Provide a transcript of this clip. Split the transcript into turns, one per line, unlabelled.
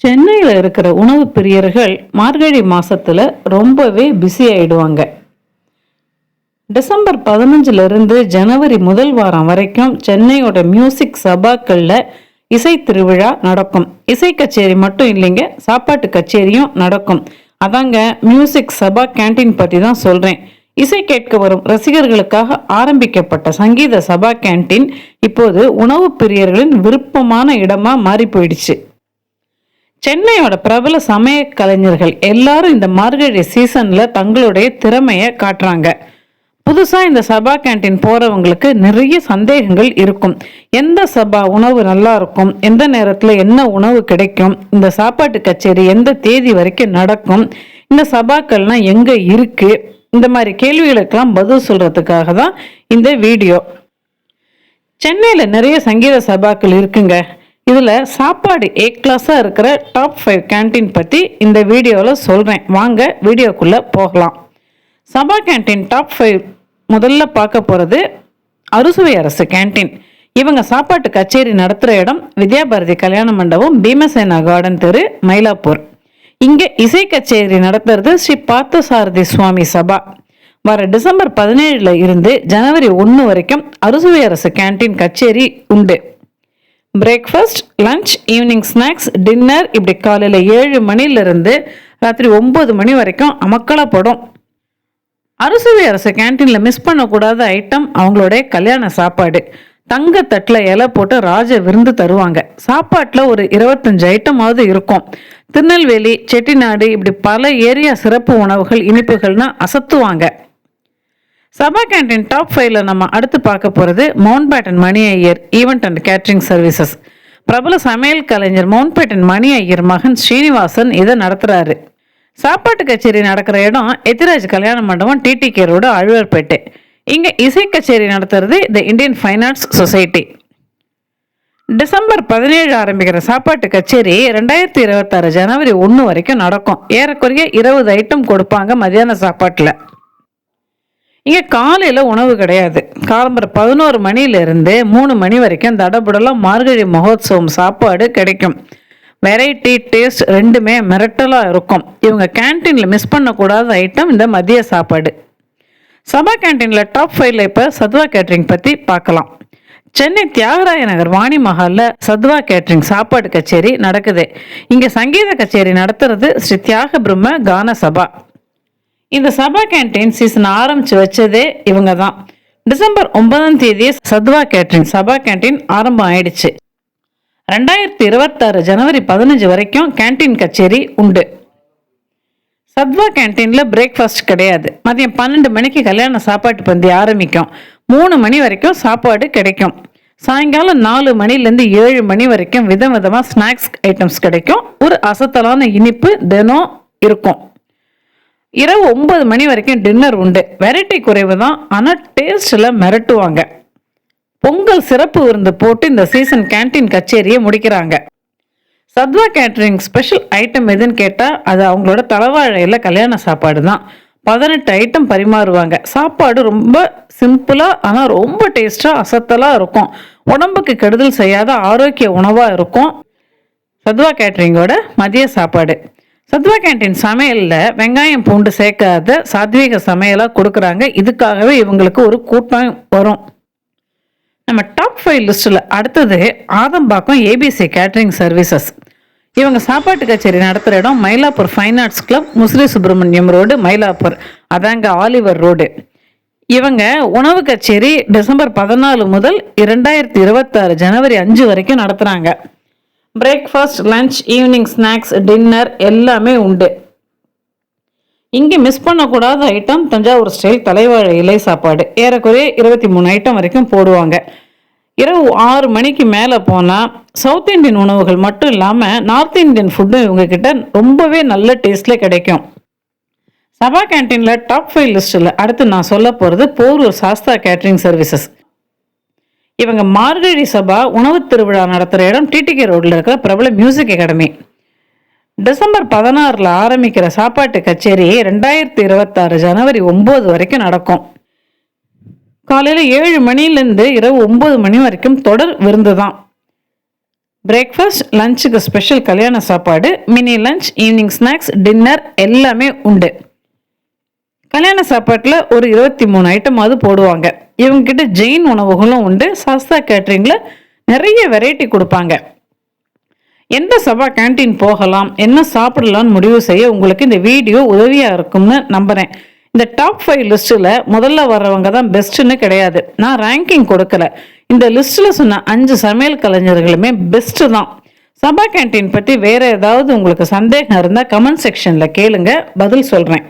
சென்னையில் இருக்கிற உணவு பிரியர்கள் மார்கழி மாசத்துல ரொம்பவே பிஸி ஆயிடுவாங்க. டிசம்பர் 15 இருந்து ஜனவரி முதல் வாரம் வரைக்கும் சென்னையோட மியூசிக் சபாக்கள்ல இசை திருவிழா நடக்கும். இசை கச்சேரி மட்டும் இல்லைங்க, சாப்பாட்டு கச்சேரியும் நடக்கும். அதாங்க மியூசிக் சபா கேன்டீன் பற்றி தான் சொல்றேன். இசை கேட்க வரும் ரசிகர்களுக்காக ஆரம்பிக்கப்பட்ட சங்கீத சபா கேன்டீன் இப்போது உணவு பிரியர்களின் விருப்பமான இடமா மாறி போயிடுச்சு. சென்னையோட பிரபல சமய கலைஞர்கள் எல்லாரும் இந்த மார்கழி சீசன்ல தங்களுடைய திறமைய காட்டுறாங்க. புதுசா இந்த சபா கேன்டீன் போறவங்களுக்கு நிறைய சந்தேகங்கள் இருக்கும். எந்த சபா உணவு நல்லா இருக்கும், எந்த நேரத்துல என்ன உணவு கிடைக்கும், இந்த சாப்பாட்டு கச்சேரி எந்த தேதி வரைக்கும் நடக்கும், இந்த சபாக்கள்னா எங்க இருக்கு, இந்த மாதிரி கேள்விகளுக்கெல்லாம் பதில் சொல்றதுக்காக தான் இந்த வீடியோ. சென்னையில நிறைய சங்கீத சபாக்கள் இருக்குங்க. இதுல சாப்பாடு ஏ கிளாஸா இருக்கிற டாப் 5 கேன்டீன் பத்தி இந்த வீடியோல சொல்றேன். வாங்க வீடியோக்குள்ள போகலாம். சபா கேன்டீன் டாப் 5 முதல்ல பார்க்க போறது அறுசுவை அரசு கேன்டீன். இவங்க சாப்பாட்டு கச்சேரி நடத்துற இடம் வித்யாபாரதி கல்யாண மண்டபம், பீமசேனா கார்டன் தெரு, மயிலாப்பூர். இங்க இசை கச்சேரி நடத்துறது ஸ்ரீ பார்த்தசாரதி சுவாமி சபா. வர டிசம்பர் 17 இருந்து ஜனவரி 1 வரைக்கும் அறுசுவை அரசு கேன்டீன் கச்சேரி உண்டு. Breakfast, lunch, evening snacks, dinner இப்படி காலையில் 7 மணிலிருந்து ராத்திரி 9 மணி வரைக்கும் அமக்களப்படும். அறுசுவை அரசு கேன்டீனில் மிஸ் பண்ணக்கூடாத ஐட்டம் அவங்களுடைய கல்யாண சாப்பாடு. தங்க தட்டில் இலை போட்டு ராஜ விருந்து தருவாங்க. சாப்பாட்டில் ஒரு 25 ஐட்டமாவது இருக்கும். திருநெல்வேலி, செட்டிநாடு இப்படி பல ஏரியா சிறப்பு உணவுகள், இனிப்புகள்னா அசத்துவாங்க. சபா கேன்டீன் டாப் 5ல நம்ம அடுத்து பார்க்க போகிறது Mountbatten Mani Iyer event and catering services. பிரபல சமையல் கலைஞர் மவுண்ட் பேட்டன் மணி ஐயர் மகன் ஸ்ரீனிவாசன் இதை நடத்துறாரு. சாப்பாட்டு கச்சேரி நடக்கிற இடம் எத்திராஜ் கல்யாண மண்டபம், டிடிகே ரோடு, அழுவர்பேட்டை. இங்கே இசை கச்சேரி நடத்துறது the Indian fine arts society. December 17 ஆரம்பிக்கிற சாப்பாட்டு கச்சேரி 2026 ஜனவரி 1 வரைக்கும் நடக்கும். ஏறக்குறைய 20 ஐட்டம் கொடுப்பாங்க மதியான சாப்பாட்டில். இங்கே காலையில் உணவு கிடையாது. காலம்பரம் 11 மணிலிருந்து 3 மணி வரைக்கும் தடபுடலாம் மார்கழி மகோத்சவம் சாப்பாடு கிடைக்கும். வெரைட்டி, டேஸ்ட் ரெண்டுமே மிரட்டலாக இருக்கும். இவங்க கேன்டீனில் மிஸ் பண்ணக்கூடாத ஐட்டம் இந்த மதிய சாப்பாடு. சபா கேன்டீனில் டாப் 5ல இப்போ சத்வா கேட்ரிங் பற்றி பார்க்கலாம். சென்னை தியாகராய நகர் வாணி மஹாலில் சத்வா கேட்ரிங் சாப்பாடு கச்சேரி நடக்குது. இங்கே சங்கீத கச்சேரி நடத்துறது ஸ்ரீ தியாக பிரம்ம கான சபா. இந்த சபா கேன்டீன் சீசன் ஆரம்பிச்சு வச்சதே இவங்க தான். டிசம்பர் 9 சத்வா கேட்ரிங் சபா கேன்டீன் ஆரம்பம் ஆயிடுச்சு. 2026 ஜனவரி 15 வரைக்கும் கேன்டீன் கச்சேரி உண்டு. சத்வா கேன்டீன்ல பிரேக்ஃபாஸ்ட் கிடையாது. மதியம் 12 மணிக்கு கல்யாண சாப்பாட்டு பந்தி ஆரம்பிக்கும். 3 மணி வரைக்கும் சாப்பாடு கிடைக்கும். சாயங்காலம் 4 மணிலேருந்து 7 மணி வரைக்கும் விதவிதமாக ஸ்நாக்ஸ் ஐட்டம்ஸ் கிடைக்கும். ஒரு அசத்தலான இனிப்பு தினம் இருக்கும். இரவு 9 மணி வரைக்கும் டின்னர் உண்டு. வெரைட்டி குறைவு தான், ஆனால் டேஸ்டில் மிரட்டுவாங்க. பொங்கல் சிறப்பு விருந்து போட்டு இந்த சீசன் கேன்டீன் கச்சேரியை முடிக்கிறாங்க. சத்வா கேட்ரிங் ஸ்பெஷல் ஐட்டம் எதுன்னு கேட்டால் அது அவங்களோட தலவாழையில் கல்யாண சாப்பாடு தான். 18 ஐட்டம் பரிமாறுவாங்க. சாப்பாடு ரொம்ப சிம்பிளாக ஆனால் ரொம்ப டேஸ்டாக அசத்தலாக இருக்கும். உடம்புக்கு கெடுதல் செய்யாத ஆரோக்கிய உணவாக இருக்கும் சத்வா கேட்ரிங்கோட மதிய சாப்பாடு. சத்வா கேன்டீன் சமையலில் வெங்காயம் பூண்டு சேர்க்காத சாத்வீக சமையலாக கொடுக்குறாங்க. இதுக்காகவே இவங்களுக்கு ஒரு கூட்டம் வரும். நம்ம டாப் 5 லிஸ்ட்டில் அடுத்தது ஆதம்பாக்கம் ஏபிசி கேட்ரிங் சர்வீசஸ். இவங்க சாப்பாட்டு கச்சேரி நடத்துகிற இடம் Mylapore fine arts club, Musiri Subramaniam road, Mylapore. அதாங்க ஆலிவர் ரோடு. இவங்க உணவு கச்சேரி டிசம்பர் 14 முதல் 2026 ஜனவரி 5 வரைக்கும் நடத்துகிறாங்க. Breakfast, lunch, evening snacks, dinner எல்லாமே உண்டு. இங்கே மிஸ் பண்ணக்கூடாத ஐட்டம் தஞ்சாவூர் ஸ்டைல் தலைவாழை இலை சாப்பாடு. ஏறக்குறைய 23 ஐட்டம் வரைக்கும் போடுவாங்க. இரவு 6 மணிக்கு மேலே போனால் சவுத் இந்தியன் உணவுகள் மட்டும் இல்லாமல் நார்த் இந்தியன் ஃபுட்டும் இவங்கக்கிட்ட ரொம்பவே நல்ல டேஸ்டில் கிடைக்கும். சபா கேன்டீனில் டாப் 5 லிஸ்ட்டில் அடுத்து நான் சொல்ல போகிறது போரூர் சாஸ்தா கேட்ரிங் சர்வீசஸ். இவங்க மார்கழி சபா உணவு திருவிழா நடத்துகிற இடம் டிடிகே ரோடில் இருக்கிற பிரபல மியூசிக் அகாடமி. டிசம்பர் 16 ஆரம்பிக்கிற சாப்பாட்டு கச்சேரி 2026 ஜனவரி 9 வரைக்கும் நடக்கும். காலையில் 7 மணிலேருந்து இரவு 9 மணி வரைக்கும் தொடர் விருந்து தான். பிரேக்ஃபாஸ்ட், லஞ்சுக்கு ஸ்பெஷல் கல்யாண சாப்பாடு, mini lunch, evening snacks, dinner எல்லாமே உண்டு. கல்யாண சாப்பாட்டில் ஒரு 23 ஐட்டமாவது போடுவாங்க. இவங்ககிட்ட ஜெயின் உணவுகளும் உண்டு. சாஸ்தா கேட்ரிங்கில் நிறைய வெரைட்டி கொடுப்பாங்க. எந்த சபா கேன்டீன் போகலாம், என்ன சாப்பிடலாம்னு முடிவு செய்ய உங்களுக்கு இந்த வீடியோ உதவியாக இருக்கும்னு நம்புகிறேன். இந்த டாப் 5 லிஸ்ட்டில் முதல்ல வர்றவங்க தான் பெஸ்ட்டுன்னு கிடையாது. நான் ரேங்கிங் கொடுக்கல. இந்த லிஸ்ட்டில் சொன்ன 5 சமையல் கலைஞர்களுமே பெஸ்ட்டு தான். சபா கேன்டீன் பற்றி வேறு ஏதாவது உங்களுக்கு சந்தேகம் இருந்தால் கமெண்ட் செக்ஷனில் கேளுங்க, பதில் சொல்கிறேன்.